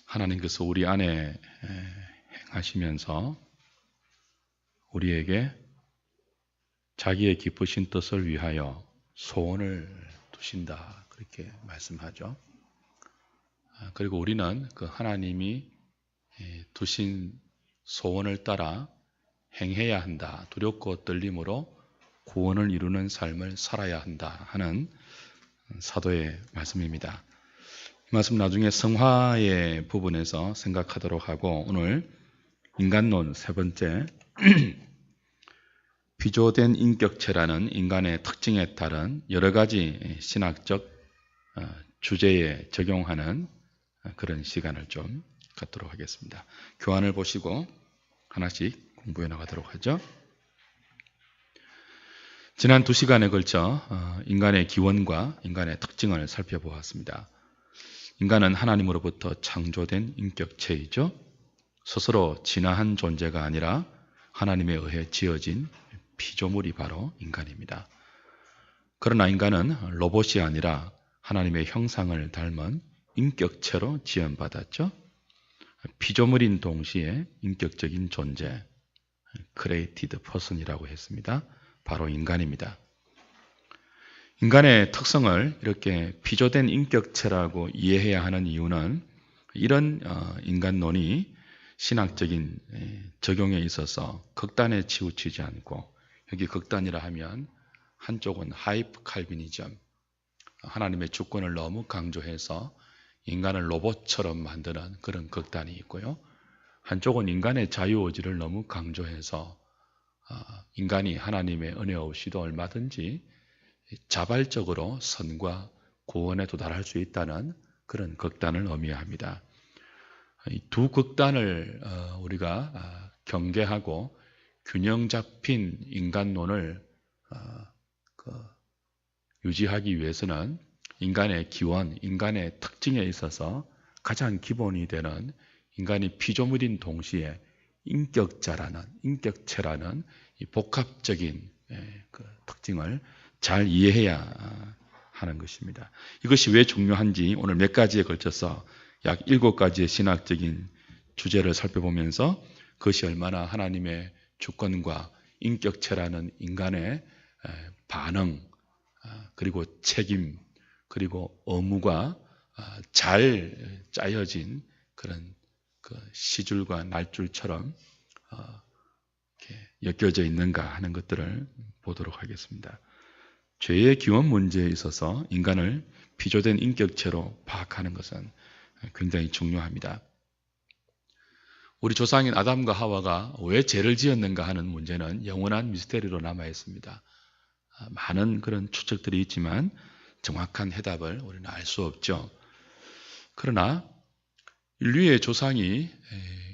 하나님께서 우리 안에 행하시면서 우리에게 자기의 기쁘신 뜻을 위하여 소원을 두신다, 그렇게 말씀하죠. 그리고 우리는 그 하나님이 두신 소원을 따라 행해야 한다, 두렵고 떨림으로 구원을 이루는 삶을 살아야 한다 하는 사도의 말씀입니다. 이 말씀 나중에 성화의 부분에서 생각하도록 하고, 오늘 인간론 세 번째, 비조된 인격체라는 인간의 특징에 따른 여러 가지 신학적 주제에 적용하는 그런 시간을 좀 갖도록 하겠습니다. 교환을 보시고 하나씩 공부해 나가도록 하죠. 지난 2시간에 걸쳐 인간의 기원과 인간의 특징을 살펴보았습니다. 인간은 하나님으로부터 창조된 인격체이죠. 스스로 진화한 존재가 아니라 하나님에 의해 지어진 피조물이 바로 인간입니다. 그러나 인간은 로봇이 아니라 하나님의 형상을 닮은 인격체로 지음받았죠. 피조물인 동시에 인격적인 존재, created person이라고 했습니다. 바로 인간입니다. 인간의 특성을 이렇게 피조된 인격체라고 이해해야 하는 이유는, 이런 인간론이 신학적인 적용에 있어서 극단에 치우치지 않고, 여기 극단이라 하면 한쪽은 하이프 칼비니즘, 하나님의 주권을 너무 강조해서 인간을 로봇처럼 만드는 그런 극단이 있고요. 한쪽은 인간의 자유의지를 너무 강조해서 인간이 하나님의 은혜 없이도 얼마든지 자발적으로 선과 구원에 도달할 수 있다는 그런 극단을 의미합니다. 이 두 극단을 우리가 경계하고 균형 잡힌 인간론을 유지하기 위해서는 인간의 기원, 인간의 특징에 있어서 가장 기본이 되는 인간이 피조물인 동시에 인격체라는 이 복합적인 그 특징을 잘 이해해야 하는 것입니다. 이것이 왜 중요한지 오늘 몇 가지에 걸쳐서 약 7가지의 신학적인 주제를 살펴보면서 그것이 얼마나 하나님의 주권과 인격체라는 인간의 반응, 그리고 책임, 그리고 의무가 잘 짜여진 그런 그 시줄과 날줄처럼 이렇게 엮여져 있는가 하는 것들을 보도록 하겠습니다. 죄의 기원 문제에 있어서 인간을 피조된 인격체로 파악하는 것은 굉장히 중요합니다. 우리 조상인 아담과 하와가 왜 죄를 지었는가 하는 문제는 영원한 미스테리로 남아 있습니다. 많은 그런 추측들이 있지만 정확한 해답을 우리는 알 수 없죠. 그러나 인류의 조상이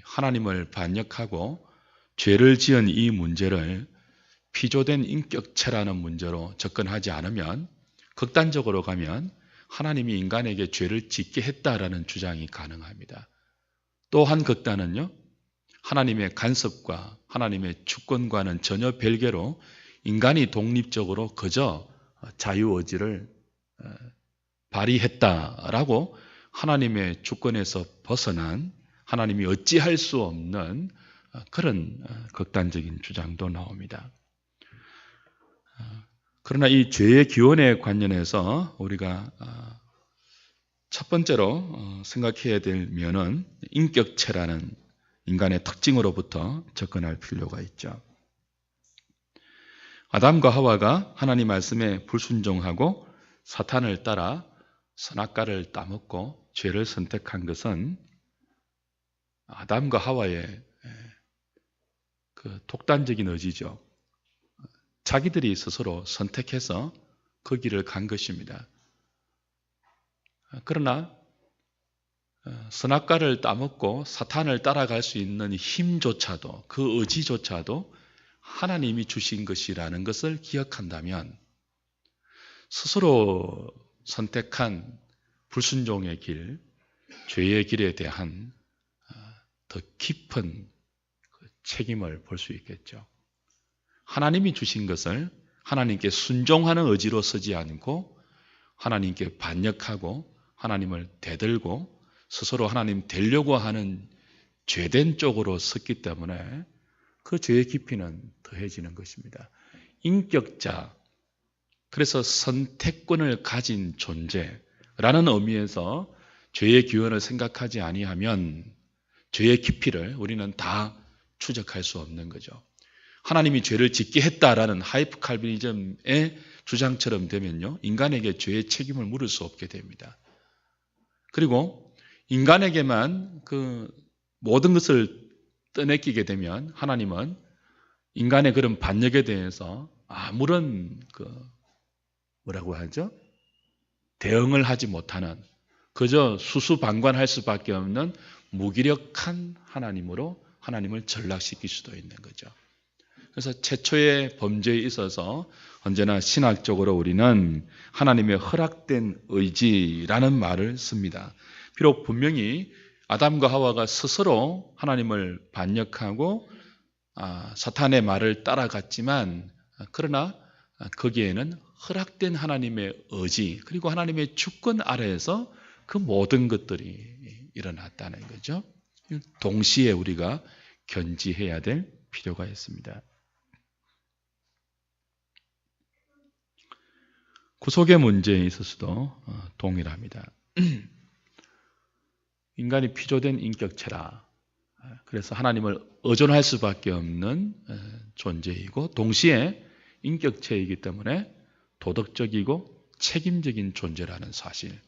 하나님을 반역하고 죄를 지은 이 문제를 피조된 인격체라는 문제로 접근하지 않으면, 극단적으로 가면 하나님이 인간에게 죄를 짓게 했다라는 주장이 가능합니다. 또 한 극단은요, 하나님의 간섭과 하나님의 주권과는 전혀 별개로 인간이 독립적으로 그저 자유의지를 발휘했다라고 하나님의 주권에서 벗어난, 하나님이 어찌할 수 없는 그런 극단적인 주장도 나옵니다. 그러나 이 죄의 기원에 관련해서 우리가 첫 번째로 생각해야 될 면은 인격체라는 인간의 특징으로부터 접근할 필요가 있죠. 아담과 하와가 하나님 말씀에 불순종하고 사탄을 따라 선악과를 따먹고 죄를 선택한 것은 아담과 하와의 그 독단적인 의지죠. 자기들이 스스로 선택해서 그 길을 간 것입니다. 그러나 선악과를 따먹고 사탄을 따라갈 수 있는 힘조차도, 그 의지조차도 하나님이 주신 것이라는 것을 기억한다면, 스스로 선택한 불순종의 길, 죄의 길에 대한 더 깊은 책임을 볼 수 있겠죠. 하나님이 주신 것을 하나님께 순종하는 의지로 쓰지 않고 하나님께 반역하고 하나님을 대들고 스스로 하나님 되려고 하는 죄된 쪽으로 섰기 때문에 그 죄의 깊이는 더해지는 것입니다. 인격자, 그래서 선택권을 가진 존재라는 의미에서 죄의 기원을 생각하지 아니하면 죄의 깊이를 우리는 다 추적할 수 없는 거죠. 하나님이 죄를 짓게 했다라는 하이프 칼비니즘의 주장처럼 되면요, 인간에게 죄의 책임을 물을 수 없게 됩니다. 그리고 인간에게만 그 모든 것을 떠넘기게 되면 하나님은 인간의 그런 반역에 대해서 아무런 뭐라고 하죠? 대응을 하지 못하는, 그저 수수방관할 수밖에 없는 무기력한 하나님으로 하나님을 전락시킬 수도 있는 거죠. 그래서 최초의 범죄에 있어서 언제나 신학적으로 우리는 하나님의 허락된 의지라는 말을 씁니다. 비록 분명히 아담과 하와가 스스로 하나님을 반역하고 사탄의 말을 따라갔지만, 그러나 거기에는 허락된 하나님의 의지, 그리고 하나님의 주권 아래에서 그 모든 것들이 일어났다는 거죠. 동시에 우리가 견지해야 될 필요가 있습니다. 구속의 문제에 있어서도 동일합니다. 인간이 피조된 인격체라. 그래서 하나님을 의존할 수밖에 없는 존재이고 동시에 인격체이기 때문에 도덕적이고 책임적인 존재라는 사실.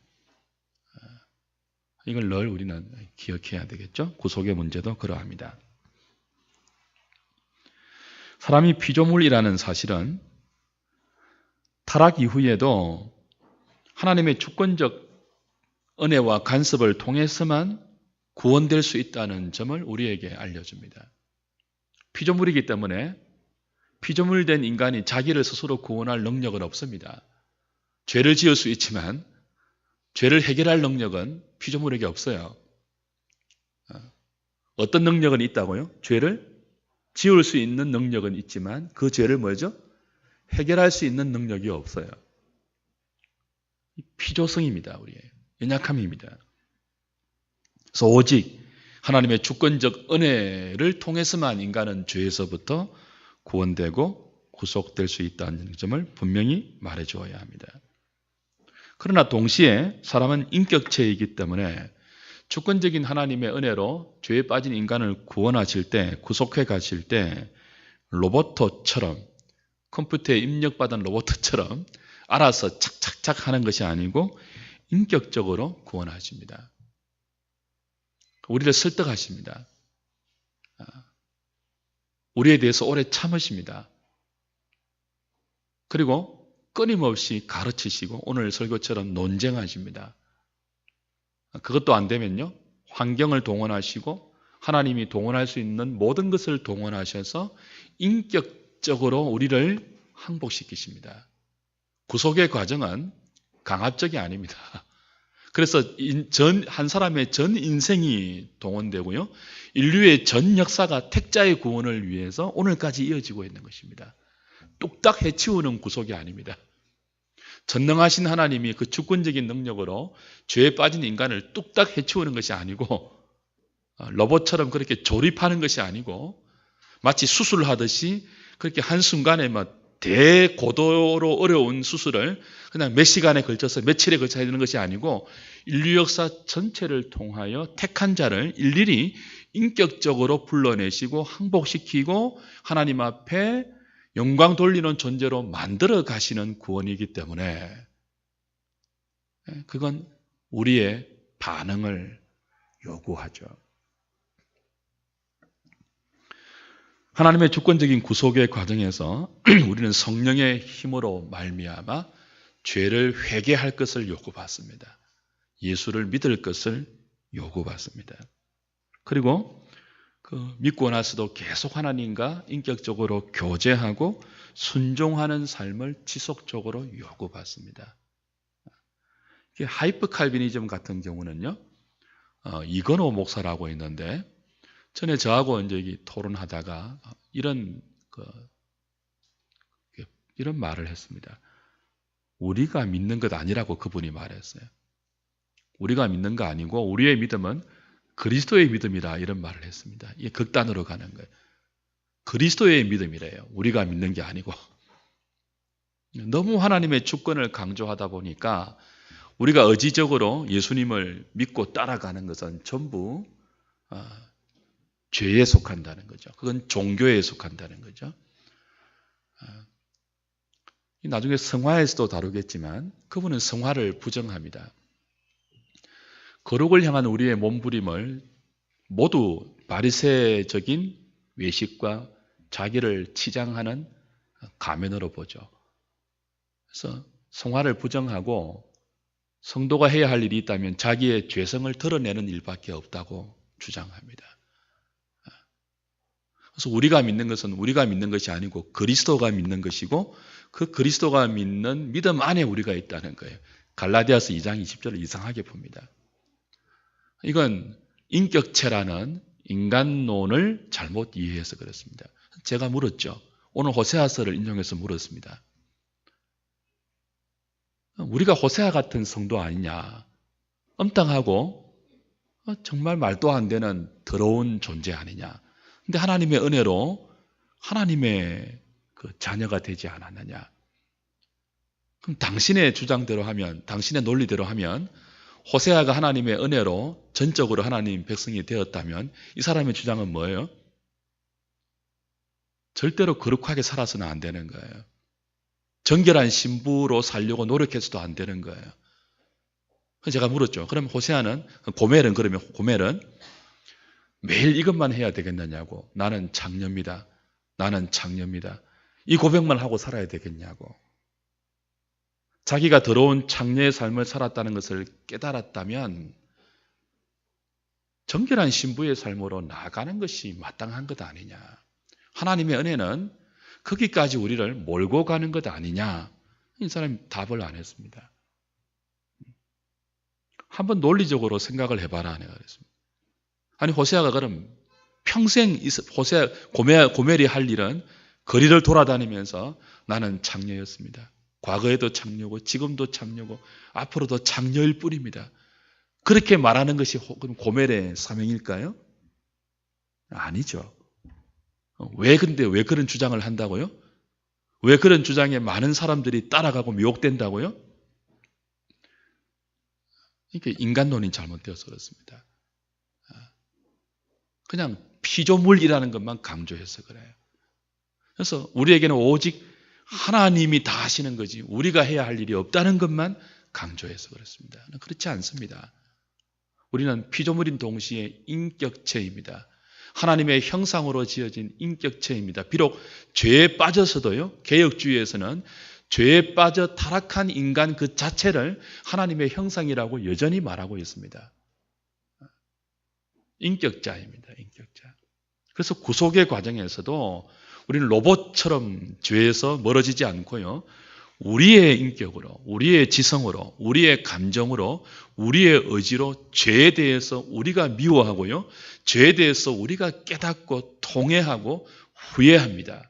이걸 늘 우리는 기억해야 되겠죠. 구속의 문제도 그러합니다. 사람이 피조물이라는 사실은 타락 이후에도 하나님의 주권적 은혜와 간섭을 통해서만 구원될 수 있다는 점을 우리에게 알려줍니다. 피조물이기 때문에 피조물된 인간이 자기를 스스로 구원할 능력은 없습니다. 죄를 지을 수 있지만 죄를 해결할 능력은 피조물에게 없어요. 어떤 능력은 있다고요? 죄를 지울 수 있는 능력은 있지만 그 죄를 뭐죠? 해결할 수 있는 능력이 없어요. 피조성입니다. 우리의 연약함입니다. 그래서 오직 하나님의 주권적 은혜를 통해서만 인간은 죄에서부터 구원되고 구속될 수 있다는 점을 분명히 말해주어야 합니다. 그러나 동시에 사람은 인격체이기 때문에 주권적인 하나님의 은혜로 죄에 빠진 인간을 구원하실 때, 구속해 가실 때 로봇처럼, 컴퓨터에 입력받은 로봇처럼 알아서 착착착 하는 것이 아니고 인격적으로 구원하십니다. 우리를 설득하십니다. 우리에 대해서 오래 참으십니다. 그리고 끊임없이 가르치시고 오늘 설교처럼 논쟁하십니다. 그것도 안 되면요, 환경을 동원하시고 하나님이 동원할 수 있는 모든 것을 동원하셔서 인격적으로 우리를 항복시키십니다. 구속의 과정은 강압적이 아닙니다. 그래서 한 사람의 전 인생이 동원되고요, 인류의 전 역사가 택자의 구원을 위해서 오늘까지 이어지고 있는 것입니다. 뚝딱 해치우는 구속이 아닙니다. 전능하신 하나님이 그 주권적인 능력으로 죄에 빠진 인간을 뚝딱 해치우는 것이 아니고, 로봇처럼 그렇게 조립하는 것이 아니고, 마치 수술하듯이 그렇게 한순간에 대고도로 어려운 수술을 그냥 몇 시간에 걸쳐서 며칠에 걸쳐야 되는 것이 아니고, 인류 역사 전체를 통하여 택한 자를 일일이 인격적으로 불러내시고 항복시키고 하나님 앞에 영광 돌리는 존재로 만들어 가시는 구원이기 때문에 그건 우리의 반응을 요구하죠. 하나님의 주권적인 구속의 과정에서 우리는 성령의 힘으로 말미암아 죄를 회개할 것을 요구받습니다. 예수를 믿을 것을 요구받습니다. 그리고 믿고 나서도 계속 하나님과 인격적으로 교제하고 순종하는 삶을 지속적으로 요구받습니다. 하이프 칼비니즘 같은 경우는요, 이건호 목사라고 있는데, 전에 저하고 이제 토론하다가 이런 말을 했습니다. 우리가 믿는 것 아니라고 그분이 말했어요. 우리가 믿는 거 아니고 우리의 믿음은 그리스도의 믿음이라 이런 말을 했습니다. 이게 극단으로 가는 거예요. 그리스도의 믿음이래요. 우리가 믿는 게 아니고. 너무 하나님의 주권을 강조하다 보니까 우리가 의지적으로 예수님을 믿고 따라가는 것은 전부 죄에 속한다는 거죠. 그건 종교에 속한다는 거죠. 나중에 성화에서도 다루겠지만 그분은 성화를 부정합니다. 거룩을 향한 우리의 몸부림을 모두 바리새적인 외식과 자기를 치장하는 가면으로 보죠. 그래서 성화를 부정하고 성도가 해야 할 일이 있다면 자기의 죄성을 드러내는 일밖에 없다고 주장합니다. 그래서 우리가 믿는 것은 우리가 믿는 것이 아니고 그리스도가 믿는 것이고 그 그리스도가 믿는 믿음 안에 우리가 있다는 거예요. 갈라디아서 2장 20절을 이상하게 봅니다. 이건 인격체라는 인간론을 잘못 이해해서 그렇습니다. 제가 물었죠. 오늘 호세아서를 인용해서 물었습니다. 우리가 호세아 같은 성도 아니냐. 엄땅하고 정말 말도 안 되는 더러운 존재 아니냐. 근데 하나님의 은혜로 하나님의 그 자녀가 되지 않았느냐. 그럼 당신의 주장대로 하면, 당신의 논리대로 하면 호세아가 하나님의 은혜로 전적으로 하나님 백성이 되었다면 이 사람의 주장은 뭐예요? 절대로 거룩하게 살아서는 안 되는 거예요. 정결한 신부로 살려고 노력해서도 안 되는 거예요. 그래서 제가 물었죠. 그럼 호세아는, 고멜은 그러면 고멜은 매일 이것만 해야 되겠느냐고. 나는 장녀입니다. 나는 장녀입니다. 이 고백만 하고 살아야 되겠냐고. 자기가 더러운 장녀의 삶을 살았다는 것을 깨달았다면 정결한 신부의 삶으로 나아가는 것이 마땅한 것 아니냐. 하나님의 은혜는 거기까지 우리를 몰고 가는 것 아니냐. 이 사람이 답을 안 했습니다. 한번 논리적으로 생각을 해봐라. 내가 그랬습니다. 아니 호세아가 그럼 평생 고멜이 할 일은 거리를 돌아다니면서 나는 장녀였습니다. 과거에도 장녀고 지금도 장녀고 앞으로도 장녀일 뿐입니다. 그렇게 말하는 것이 고멜의 사명일까요? 아니죠. 근데 왜 그런 주장을 한다고요? 왜 그런 주장에 많은 사람들이 따라가고 미혹된다고요? 그러니까 인간론이 잘못되어서 그렇습니다. 그냥 피조물이라는 것만 강조해서 그래요. 그래서 우리에게는 오직 하나님이 다 하시는 거지 우리가 해야 할 일이 없다는 것만 강조해서 그렇습니다. 그렇지 않습니다. 우리는 피조물인 동시에 인격체입니다. 하나님의 형상으로 지어진 인격체입니다. 비록 죄에 빠져서도요, 개혁주의에서는 죄에 빠져 타락한 인간 그 자체를 하나님의 형상이라고 여전히 말하고 있습니다. 인격자입니다. 인격자. 그래서 구속의 과정에서도 우리는 로봇처럼 죄에서 멀어지지 않고요. 우리의 인격으로, 우리의 지성으로, 우리의 감정으로, 우리의 의지로 죄에 대해서 우리가 미워하고요. 죄에 대해서 우리가 깨닫고 통회하고 후회합니다.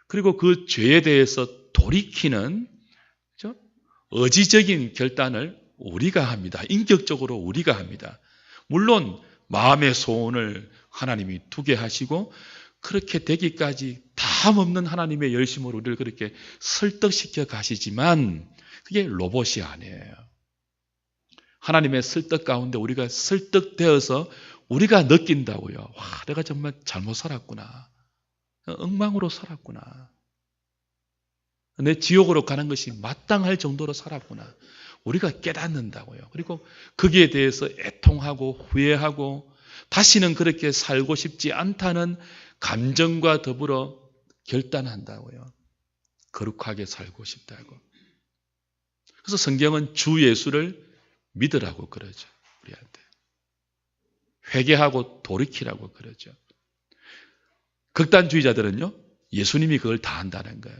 그리고 그 죄에 대해서 돌이키는 의지적인 결단을 우리가 합니다. 인격적으로 우리가 합니다. 물론 마음의 소원을 하나님이 두게 하시고 그렇게 되기까지 다함없는 하나님의 열심으로 우리를 그렇게 설득시켜 가시지만 그게 로봇이 아니에요. 하나님의 설득 가운데 우리가 설득되어서 우리가 느낀다고요. 와, 내가 정말 잘못 살았구나. 엉망으로 살았구나. 내 지옥으로 가는 것이 마땅할 정도로 살았구나. 우리가 깨닫는다고요. 그리고 거기에 대해서 애통하고 후회하고 다시는 그렇게 살고 싶지 않다는 감정과 더불어 결단한다고요. 거룩하게 살고 싶다고. 그래서 성경은 주 예수를 믿으라고 그러죠. 우리한테. 회개하고 돌이키라고 그러죠. 극단주의자들은요. 예수님이 그걸 다 한다는 거예요.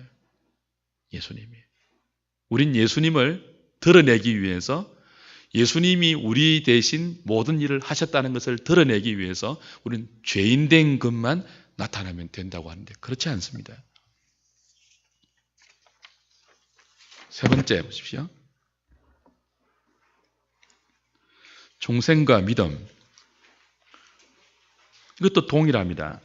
예수님이. 우린 예수님을 드러내기 위해서 예수님이 우리 대신 모든 일을 하셨다는 것을 드러내기 위해서 우리는 죄인 된 것만 나타나면 된다고 하는데 그렇지 않습니다. 세 번째 보십시오. 중생과 믿음, 이것도 동일합니다.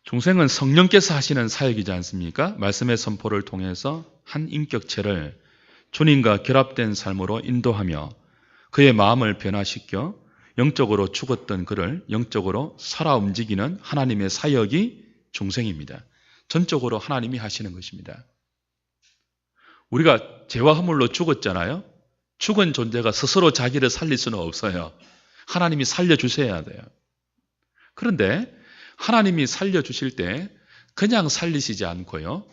중생은 성령께서 하시는 사역이지 않습니까? 말씀의 선포를 통해서 한 인격체를 주님과 결합된 삶으로 인도하며 그의 마음을 변화시켜 영적으로 죽었던 그를 영적으로 살아 움직이는 하나님의 사역이 중생입니다. 전적으로 하나님이 하시는 것입니다. 우리가 죄와 허물로 죽었잖아요. 죽은 존재가 스스로 자기를 살릴 수는 없어요. 하나님이 살려주셔야 돼요. 그런데 하나님이 살려주실 때 그냥 살리시지 않고요.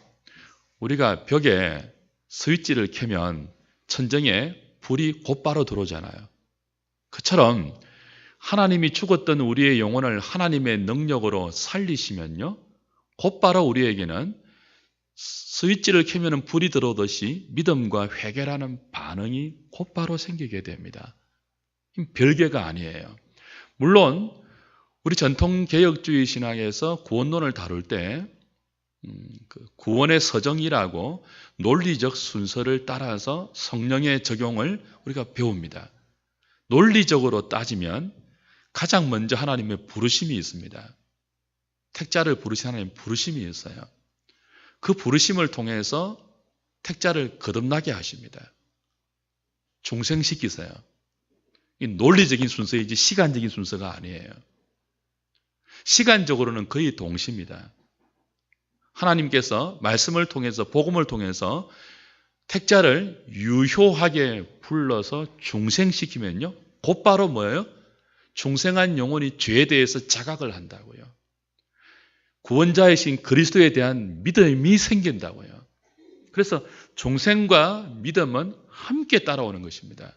우리가 벽에 스위치를 켜면 천정에 불이 곧바로 들어오잖아요. 그처럼 하나님이 죽었던 우리의 영혼을 하나님의 능력으로 살리시면요. 곧바로 우리에게는 스위치를 켜면 불이 들어오듯이 믿음과 회개라는 반응이 곧바로 생기게 됩니다. 별개가 아니에요. 물론 우리 전통개혁주의 신학에서 구원론을 다룰 때 구원의 서정이라고 논리적 순서를 따라서 성령의 적용을 우리가 배웁니다. 논리적으로 따지면 가장 먼저 하나님의 부르심이 있습니다. 택자를 부르신 하나님의 부르심이 있어요. 그 부르심을 통해서 택자를 거듭나게 하십니다. 중생시키세요. 이 논리적인 순서이지 시간적인 순서가 아니에요. 시간적으로는 거의 동시입니다. 하나님께서 말씀을 통해서 복음을 통해서 택자를 유효하게 불러서 중생시키면요. 곧바로 뭐예요? 중생한 영혼이 죄에 대해서 자각을 한다고요. 구원자이신 그리스도에 대한 믿음이 생긴다고요. 그래서 중생과 믿음은 함께 따라오는 것입니다.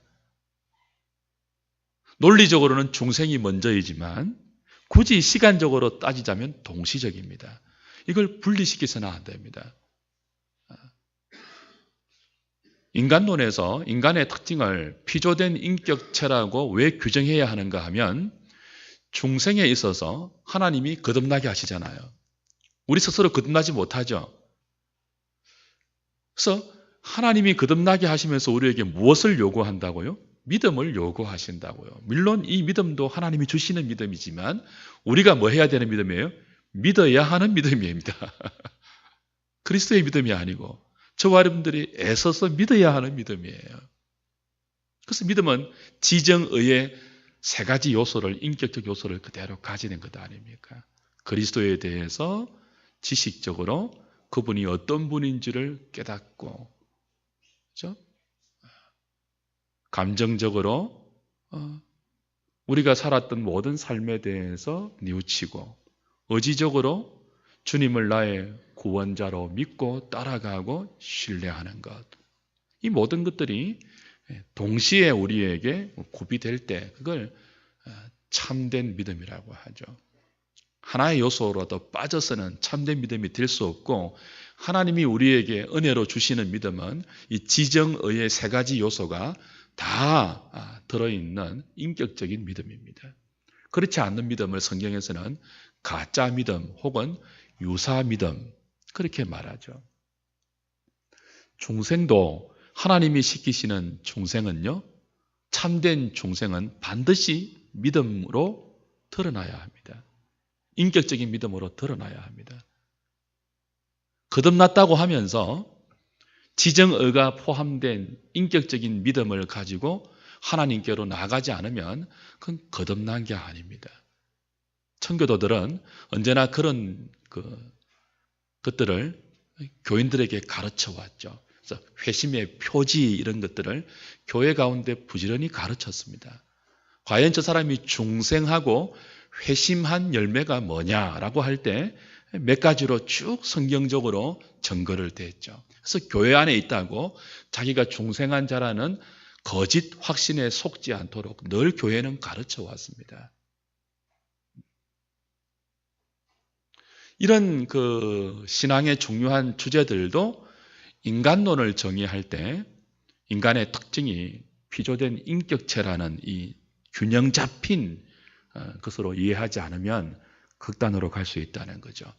논리적으로는 중생이 먼저이지만 굳이 시간적으로 따지자면 동시적입니다. 이걸 분리시켜서는 안 됩니다. 인간론에서 인간의 특징을 피조된 인격체라고 왜 규정해야 하는가 하면 중생에 있어서 하나님이 거듭나게 하시잖아요. 우리 스스로 거듭나지 못하죠. 그래서 하나님이 거듭나게 하시면서 우리에게 무엇을 요구한다고요? 믿음을 요구하신다고요. 물론 이 믿음도 하나님이 주시는 믿음이지만 우리가 뭐 해야 되는 믿음이에요? 믿어야 하는 믿음입니다. 그리스도의 믿음이 아니고 저와 여러분들이 애써서 믿어야 하는 믿음이에요. 그래서 믿음은 지정의의 세 가지 요소를, 인격적 요소를 그대로 가지는 것 아닙니까? 그리스도에 대해서 지식적으로 그분이 어떤 분인지를 깨닫고, 그렇죠? 감정적으로 우리가 살았던 모든 삶에 대해서 뉘우치고, 의지적으로 주님을 나의 구원자로 믿고 따라가고 신뢰하는 것. 이 모든 것들이 동시에 우리에게 구비될 때 그걸 참된 믿음이라고 하죠. 하나의 요소로도 빠져서는 참된 믿음이 될 수 없고 하나님이 우리에게 은혜로 주시는 믿음은 이 지정의의 세 가지 요소가 다 들어있는 인격적인 믿음입니다. 그렇지 않는 믿음을 성경에서는 가짜 믿음 혹은 유사 믿음 그렇게 말하죠. 중생도 하나님이 시키시는 중생은요, 참된 중생은 반드시 믿음으로 드러나야 합니다. 인격적인 믿음으로 드러나야 합니다. 거듭났다고 하면서 지정의가 포함된 인격적인 믿음을 가지고 하나님께로 나가지 않으면 그건 거듭난 게 아닙니다. 청교도들은 언제나 그런 것들을 교인들에게 가르쳐 왔죠. 그래서 회심의 표지 이런 것들을 교회 가운데 부지런히 가르쳤습니다. 과연 저 사람이 중생하고 회심한 열매가 뭐냐라고 할 때 몇 가지로 쭉 성경적으로 증거를 댔죠. 그래서 교회 안에 있다고 자기가 중생한 자라는 거짓 확신에 속지 않도록 늘 교회는 가르쳐 왔습니다. 이런 신앙의 중요한 주제들도 인간론을 정의할 때 인간의 특징이 피조된 인격체라는 이 균형 잡힌 것으로 이해하지 않으면 극단으로 갈 수 있다는 거죠.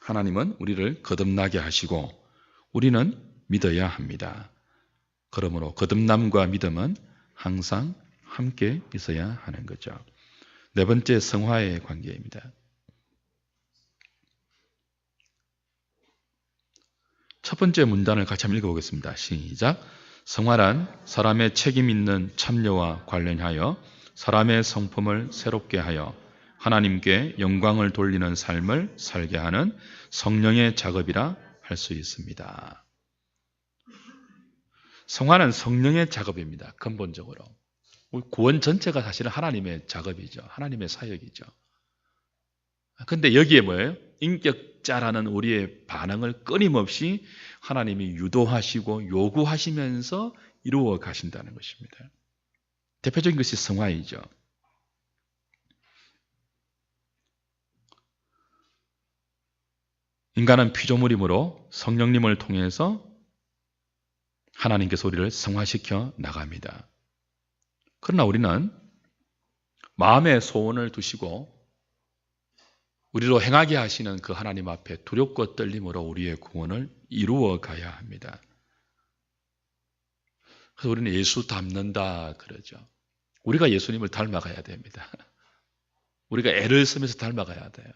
하나님은 우리를 거듭나게 하시고 우리는 믿어야 합니다. 그러므로 거듭남과 믿음은 항상 함께 있어야 하는 거죠. 네 번째, 성화의 관계입니다. 첫 번째 문단을 같이 한번 읽어보겠습니다. 시작. 성화란 사람의 책임 있는 참여와 관련하여 사람의 성품을 새롭게 하여 하나님께 영광을 돌리는 삶을 살게 하는 성령의 작업이라 할 수 있습니다. 성화는 성령의 작업입니다. 근본적으로. 구원 전체가 사실은 하나님의 작업이죠. 하나님의 사역이죠. 근데 여기에 뭐예요? 인격자라는 우리의 반응을 끊임없이 하나님이 유도하시고 요구하시면서 이루어 가신다는 것입니다. 대표적인 것이 성화이죠. 인간은 피조물이므로 성령님을 통해서 하나님께서 우리를 성화시켜 나갑니다. 그러나 우리는 마음의 소원을 두시고 우리로 행하게 하시는 그 하나님 앞에 두렵고 떨림으로 우리의 구원을 이루어 가야 합니다. 그래서 우리는 예수 닮는다 그러죠. 우리가 예수님을 닮아가야 됩니다. 우리가 애를 쓰면서 닮아가야 돼요.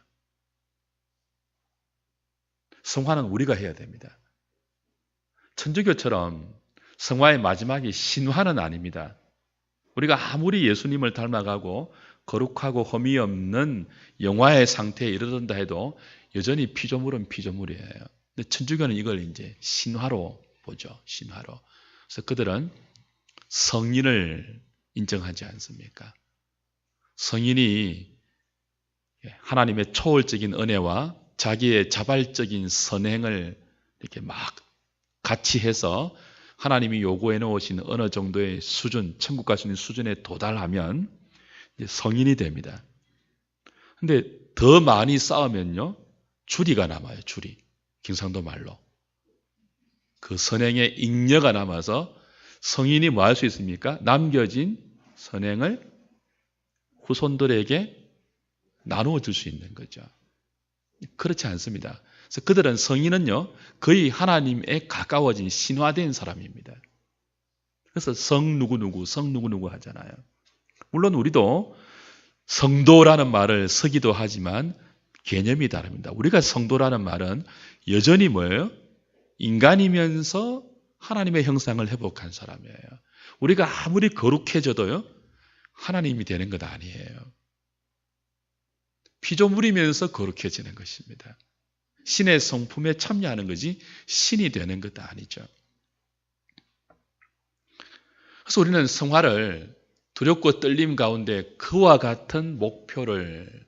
성화는 우리가 해야 됩니다. 천주교처럼 성화의 마지막이 신화는 아닙니다. 우리가 아무리 예수님을 닮아가고 거룩하고 흠이 없는 영화의 상태에 이르른다 해도 여전히 피조물은 피조물이에요. 근데 천주교는 이걸 이제 신화로 보죠. 신화로. 그래서 그들은 성인을 인정하지 않습니까? 성인이 하나님의 초월적인 은혜와 자기의 자발적인 선행을 이렇게 막 같이 해서 하나님이 요구해 놓으신 어느 정도의 수준, 천국 갈 수 있는 수준에 도달하면 이제 성인이 됩니다. 근데 더 많이 쌓으면요, 주리가 남아요, 주리. 경상도 말로. 그 선행의 잉여가 남아서 성인이 뭐 할 수 있습니까? 남겨진 선행을 후손들에게 나누어 줄 수 있는 거죠. 그렇지 않습니다. 그래서 그들은 성인은요, 거의 하나님에 가까워진 신화된 사람입니다. 그래서 성 누구누구 하잖아요. 물론 우리도 성도라는 말을 쓰기도 하지만 개념이 다릅니다. 우리가 성도라는 말은 여전히 뭐예요? 인간이면서 하나님의 형상을 회복한 사람이에요. 우리가 아무리 거룩해져도요, 하나님이 되는 것 아니에요. 피조물이면서 거룩해지는 것입니다. 신의 성품에 참여하는 것이 신이 되는 것도 아니죠. 그래서 우리는 성화를 두렵고 떨림 가운데 그와 같은 목표를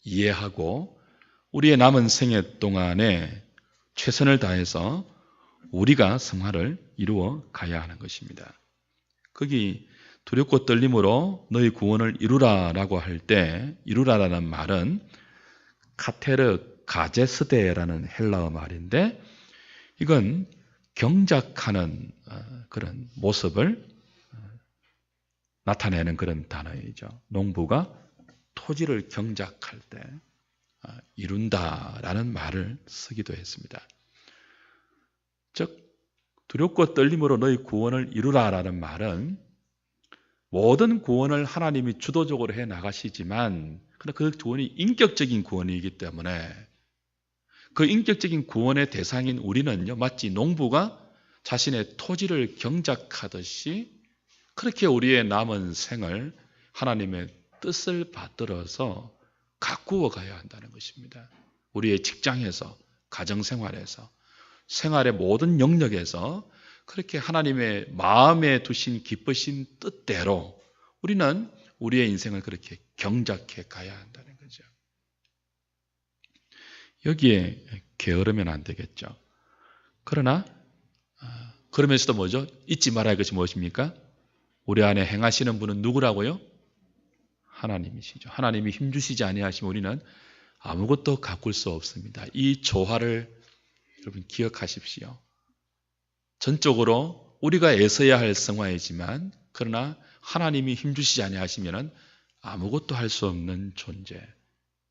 이해하고 우리의 남은 생애 동안에 최선을 다해서 우리가 성화를 이루어 가야 하는 것입니다. 거기 두렵고 떨림으로 너희 구원을 이루라라고 할 때 이루라라는 말은 카테르 가제스데라는 헬라어 말인데 이건 경작하는 그런 모습을 나타내는 그런 단어이죠. 농부가 토지를 경작할 때 이룬다라는 말을 쓰기도 했습니다. 즉 두렵고 떨림으로 너희 구원을 이루라라는 말은 모든 구원을 하나님이 주도적으로 해 나가시지만 그 구원이 인격적인 구원이기 때문에 그 인격적인 구원의 대상인 우리는요, 마치 농부가 자신의 토지를 경작하듯이 그렇게 우리의 남은 생을 하나님의 뜻을 받들어서 가꾸어 가야 한다는 것입니다. 우리의 직장에서, 가정생활에서, 생활의 모든 영역에서 그렇게 하나님의 마음에 두신 기쁘신 뜻대로 우리는 우리의 인생을 그렇게 경작해 가야 한다는 거죠. 여기에 게으르면 안 되겠죠. 그러나 그러면서도 뭐죠? 잊지 말아야 할 것이 무엇입니까? 우리 안에 행하시는 분은 누구라고요? 하나님이시죠. 하나님이 힘주시지 아니하시면 우리는 아무것도 가꿀 수 없습니다. 이 조화를 여러분 기억하십시오. 전적으로 우리가 애써야 할 성화이지만 그러나 하나님이 힘주시지 아니하시면 아무것도 할 수 없는 존재,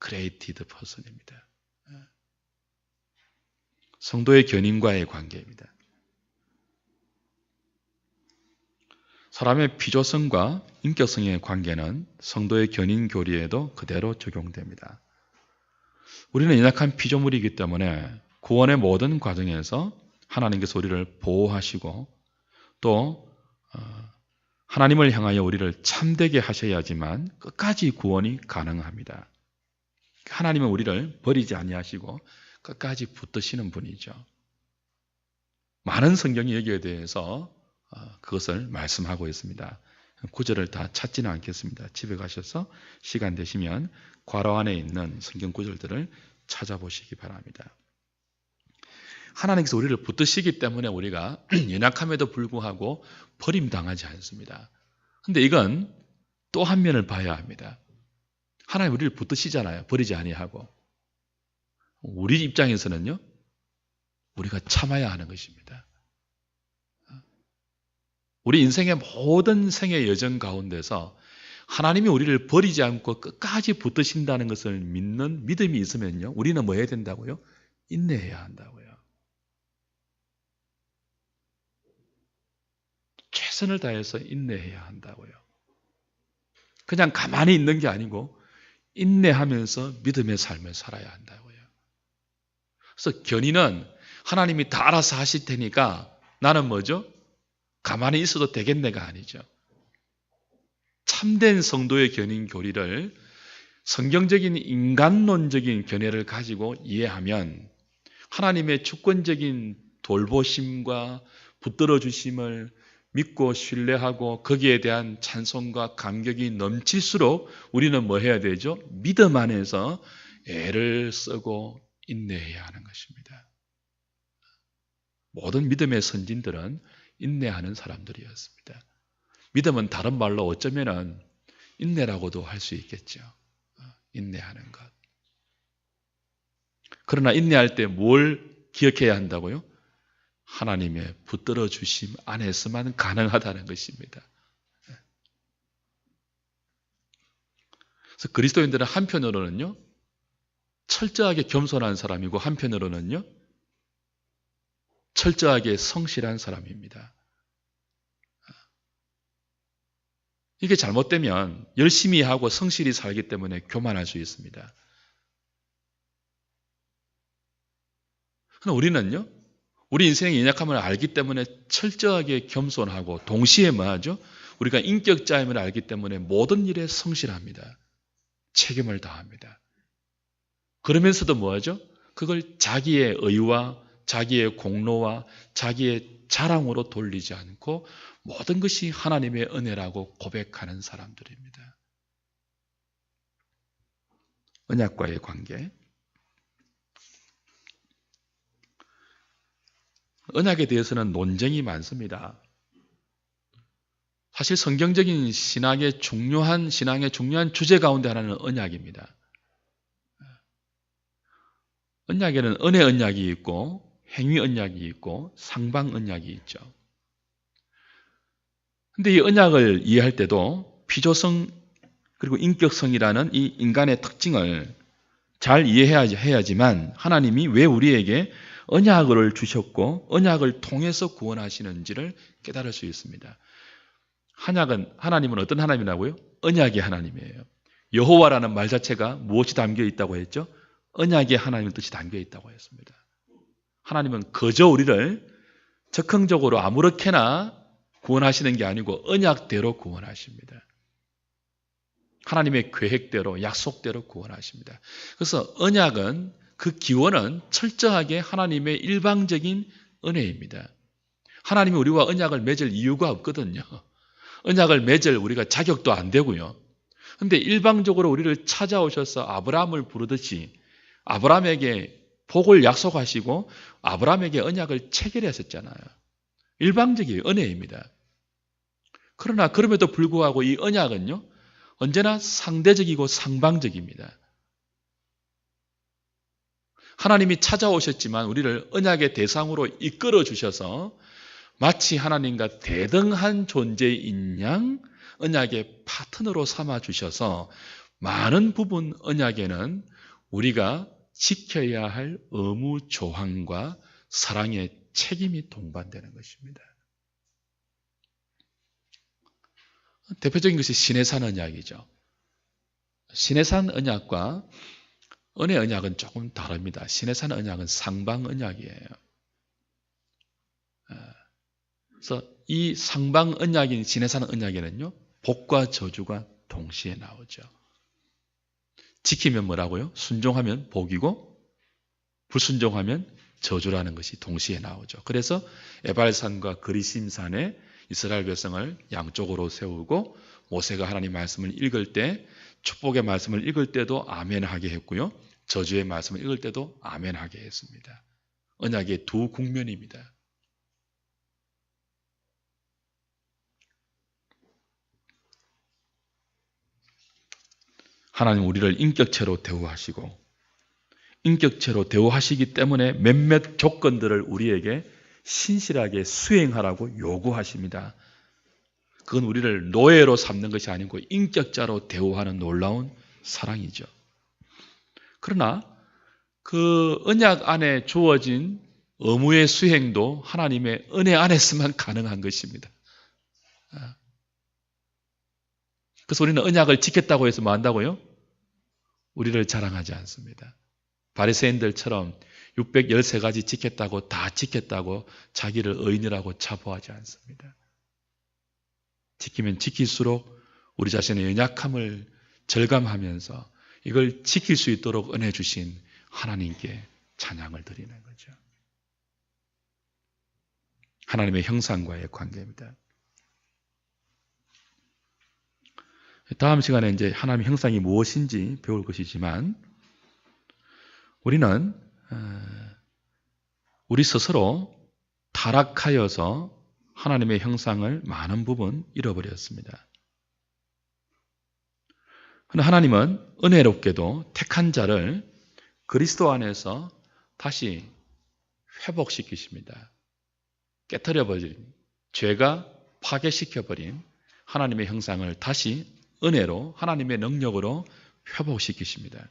created person입니다. 성도의 견인과의 관계입니다. 사람의 피조성과 인격성의 관계는 성도의 견인 교리에도 그대로 적용됩니다. 우리는 연약한 피조물이기 때문에 구원의 모든 과정에서 하나님께서 우리를 보호하시고 또 하나님을 향하여 우리를 참되게 하셔야지만 끝까지 구원이 가능합니다. 하나님은 우리를 버리지 아니하시고 끝까지 붙드시는 분이죠. 많은 성경이 여기에 대해서 그것을 말씀하고 있습니다. 구절을 다 찾지는 않겠습니다. 집에 가셔서 시간 되시면 괄호 안에 있는 성경 구절들을 찾아보시기 바랍니다. 하나님께서 우리를 붙드시기 때문에 우리가 연약함에도 불구하고 버림당하지 않습니다. 그런데 이건 또 한 면을 봐야 합니다. 하나님 우리를 붙드시잖아요. 버리지 아니하고. 우리 입장에서는요, 우리가 참아야 하는 것입니다. 우리 인생의 모든 생의 여정 가운데서 하나님이 우리를 버리지 않고 끝까지 붙드신다는 것을 믿는 믿음이 있으면요, 우리는 뭐 해야 된다고요? 인내해야 한다고요. 최선을 다해서 인내해야 한다고요. 그냥 가만히 있는 게 아니고 인내하면서 믿음의 삶을 살아야 한다고요. 그래서 견인은 하나님이 다 알아서 하실 테니까 나는 뭐죠? 가만히 있어도 되겠네가 아니죠. 참된 성도의 견인 교리를 성경적인 인간론적인 견해를 가지고 이해하면 하나님의 주권적인 돌보심과 붙들어 주심을 믿고 신뢰하고 거기에 대한 찬송과 감격이 넘칠수록 우리는 뭐 해야 되죠? 믿음 안에서 애를 쓰고 인내해야 하는 것입니다. 모든 믿음의 선진들은 인내하는 사람들이었습니다. 믿음은 다른 말로 어쩌면 인내라고도 할 수 있겠죠. 인내하는 것. 그러나 인내할 때 뭘 기억해야 한다고요? 하나님의 붙들어 주심 안에서만 가능하다는 것입니다. 그래서 그리스도인들은 한편으로는요, 철저하게 겸손한 사람이고 한편으로는요, 철저하게 성실한 사람입니다. 이게 잘못되면 열심히 하고 성실히 살기 때문에 교만할 수 있습니다. 그러나 우리는요, 우리 인생의 연약함을 알기 때문에 철저하게 겸손하고 동시에 뭐하죠? 우리가 인격자임을 알기 때문에 모든 일에 성실합니다. 책임을 다합니다. 그러면서도 뭐하죠? 그걸 자기의 의와 자기의 공로와 자기의 자랑으로 돌리지 않고 모든 것이 하나님의 은혜라고 고백하는 사람들입니다. 언약과의 관계. 언약에 대해서는 논쟁이 많습니다. 사실 성경적인 신앙의 중요한 주제 가운데 하나는 언약입니다. 언약에는 은혜 언약이 있고 행위 언약이 있고 상방 언약이 있죠. 근데 이 언약을 이해할 때도 피조성 그리고 인격성이라는 이 인간의 특징을 잘 이해해야지만 하나님이 왜 우리에게 언약을 주셨고 언약을 통해서 구원하시는지를 깨달을 수 있습니다. 하나님은 어떤 하나님이라고요? 언약의 하나님이에요. 여호와라는 말 자체가 무엇이 담겨 있다고 했죠? 언약의 하나님의 뜻이 담겨 있다고 했습니다. 하나님은 그저 우리를 적극적으로 아무렇게나 구원하시는 게 아니고 언약대로 구원하십니다. 하나님의 계획대로 약속대로 구원하십니다. 그래서 언약은 그 기원은 철저하게 하나님의 일방적인 은혜입니다. 하나님이 우리와 언약을 맺을 이유가 없거든요. 언약을 맺을 우리가 자격도 안 되고요. 그런데 일방적으로 우리를 찾아오셔서 아브라함을 부르듯이 아브라함에게 복을 약속하시고 아브라함에게 언약을 체결하셨잖아요. 일방적인 은혜입니다. 그러나 그럼에도 불구하고 이 언약은요, 언제나 상대적이고 상방적입니다. 하나님이 찾아오셨지만 우리를 언약의 대상으로 이끌어 주셔서 마치 하나님과 대등한 존재인 양 언약의 파트너로 삼아 주셔서 많은 부분 언약에는 우리가 지켜야 할 의무 조항과 사랑의 책임이 동반되는 것입니다. 대표적인 것이 시내산 언약이죠. 시내산 언약과 은혜 언약은 조금 다릅니다. 시내산 언약은 상방 언약이에요. 그래서 이 상방 언약인 시내산 언약에는요, 복과 저주가 동시에 나오죠. 지키면 뭐라고요? 순종하면 복이고 불순종하면 저주라는 것이 동시에 나오죠. 그래서 에발산과 그리심산에 이스라엘 백성을 양쪽으로 세우고 모세가 하나님 말씀을 읽을 때 축복의 말씀을 읽을 때도 아멘 하게 했고요. 저주의 말씀을 읽을 때도 아멘 하게 했습니다. 언약의 두 국면입니다. 하나님 우리를 인격체로 대우하시고 인격체로 대우하시기 때문에 몇몇 조건들을 우리에게 신실하게 수행하라고 요구하십니다. 그건 우리를 노예로 삼는 것이 아니고 인격자로 대우하는 놀라운 사랑이죠. 그러나 그 언약 안에 주어진 의무의 수행도 하나님의 은혜 안에서만 가능한 것입니다. 그래서 우리는 언약을 지켰다고 해서 뭐 한다고요? 우리를 자랑하지 않습니다. 바리새인들처럼 613가지 지켰다고 다 지켰다고 자기를 의인이라고 자부하지 않습니다. 지키면 지킬수록 우리 자신의 연약함을 절감하면서 이걸 지킬 수 있도록 은혜 주신 하나님께 찬양을 드리는 거죠. 하나님의 형상과의 관계입니다. 다음 시간에 이제 하나님의 형상이 무엇인지 배울 것이지만 우리는 우리 스스로 타락하여서 하나님의 형상을 많은 부분 잃어버렸습니다. 그러나 하나님은 은혜롭게도 택한 자를 그리스도 안에서 다시 회복시키십니다. 깨트려버린, 죄가 파괴시켜버린 하나님의 형상을 다시 은혜로 하나님의 능력으로 회복시키십니다.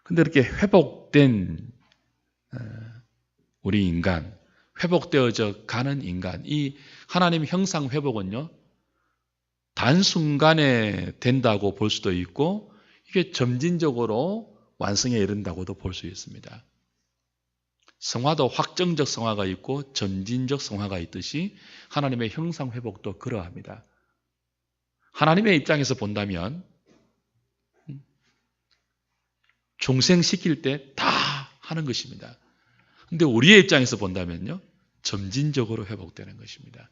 근데 이렇게 회복된 우리 인간, 회복되어져 가는 인간, 이 하나님 형상 회복은요, 단순간에 된다고 볼 수도 있고 이게 점진적으로 완성에 이른다고도 볼 수 있습니다. 성화도 확정적 성화가 있고 점진적 성화가 있듯이 하나님의 형상 회복도 그러합니다. 하나님의 입장에서 본다면 중생시킬 때 다 하는 것입니다. 근데 우리의 입장에서 본다면요, 점진적으로 회복되는 것입니다.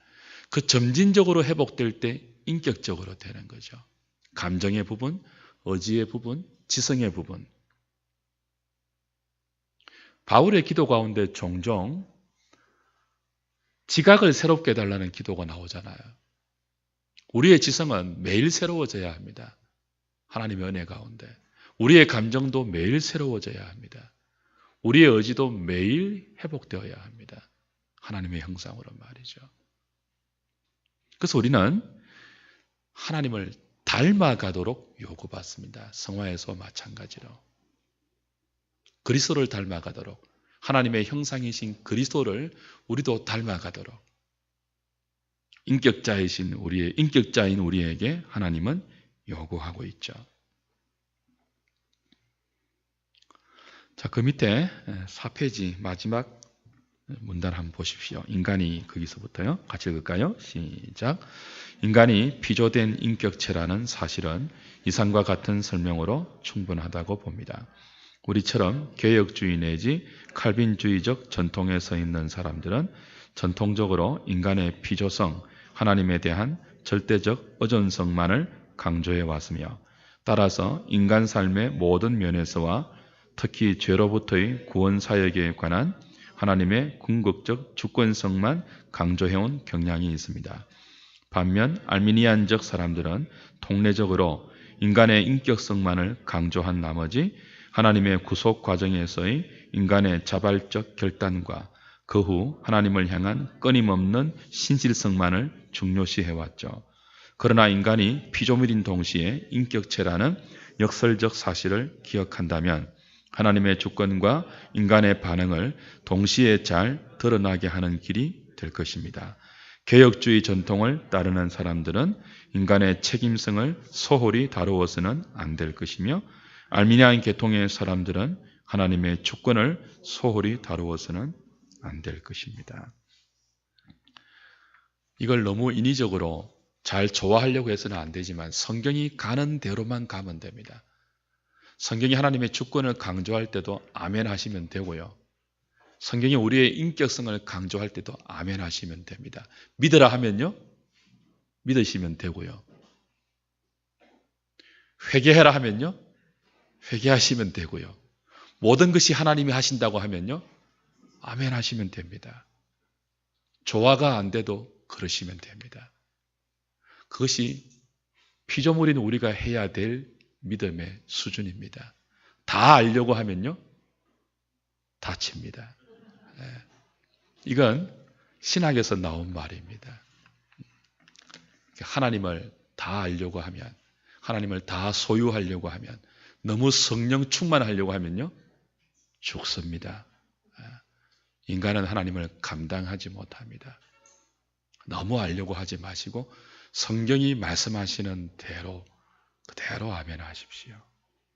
그 점진적으로 회복될 때 인격적으로 되는 거죠. 감정의 부분, 의지의 부분, 지성의 부분. 바울의 기도 가운데 종종 지각을 새롭게 해달라는 기도가 나오잖아요. 우리의 지성은 매일 새로워져야 합니다. 하나님의 은혜 가운데. 우리의 감정도 매일 새로워져야 합니다. 우리의 의지도 매일 회복되어야 합니다. 하나님의 형상으로 말이죠. 그래서 우리는 하나님을 닮아가도록 요구받습니다. 성화에서 마찬가지로. 그리스도를 닮아가도록, 하나님의 형상이신 그리스도를 우리도 닮아가도록 인격자인 우리에게 하나님은 요구하고 있죠. 자, 그 밑에 4페이지 마지막 문단 한번 보십시오. 인간이 거기서부터요. 같이 읽을까요? 시작. 인간이 피조된 인격체라는 사실은 이상과 같은 설명으로 충분하다고 봅니다. 우리처럼 개혁주의 내지 칼빈주의적 전통에 서 있는 사람들은 전통적으로 인간의 피조성, 하나님에 대한 절대적 의존성만을 강조해 왔으며 따라서 인간 삶의 모든 면에서와 특히 죄로부터의 구원 사역에 관한 하나님의 궁극적 주권성만 강조해온 경향이 있습니다. 반면 알미니안적 사람들은 통례적으로 인간의 인격성만을 강조한 나머지 하나님의 구속 과정에서의 인간의 자발적 결단과 그 후 하나님을 향한 끊임없는 신실성만을 중요시해왔죠. 그러나 인간이 피조물인 동시에 인격체라는 역설적 사실을 기억한다면 하나님의 주권과 인간의 반응을 동시에 잘 드러나게 하는 길이 될 것입니다. 개혁주의 전통을 따르는 사람들은 인간의 책임성을 소홀히 다루어서는 안 될 것이며, 알미니안 계통의 사람들은 하나님의 주권을 소홀히 다루어서는 안 될 것입니다. 이걸 너무 인위적으로 잘 좋아하려고 해서는 안 되지만 성경이 가는 대로만 가면 됩니다. 성경이 하나님의 주권을 강조할 때도 아멘 하시면 되고요. 성경이 우리의 인격성을 강조할 때도 아멘 하시면 됩니다. 믿으라 하면요, 믿으시면 되고요. 회개해라 하면요, 회개하시면 되고요. 모든 것이 하나님이 하신다고 하면요, 아멘 하시면 됩니다. 조화가 안 돼도 그러시면 됩니다. 그것이 피조물인 우리가 해야 될 믿음의 수준입니다. 다 알려고 하면요, 다칩니다. 이건 신학에서 나온 말입니다. 하나님을 다 알려고 하면, 하나님을 다 소유하려고 하면, 너무 성령 충만하려고 하면요, 죽습니다. 인간은 하나님을 감당하지 못합니다. 너무 알려고 하지 마시고 성경이 말씀하시는 대로 그대로 아멘 하십시오.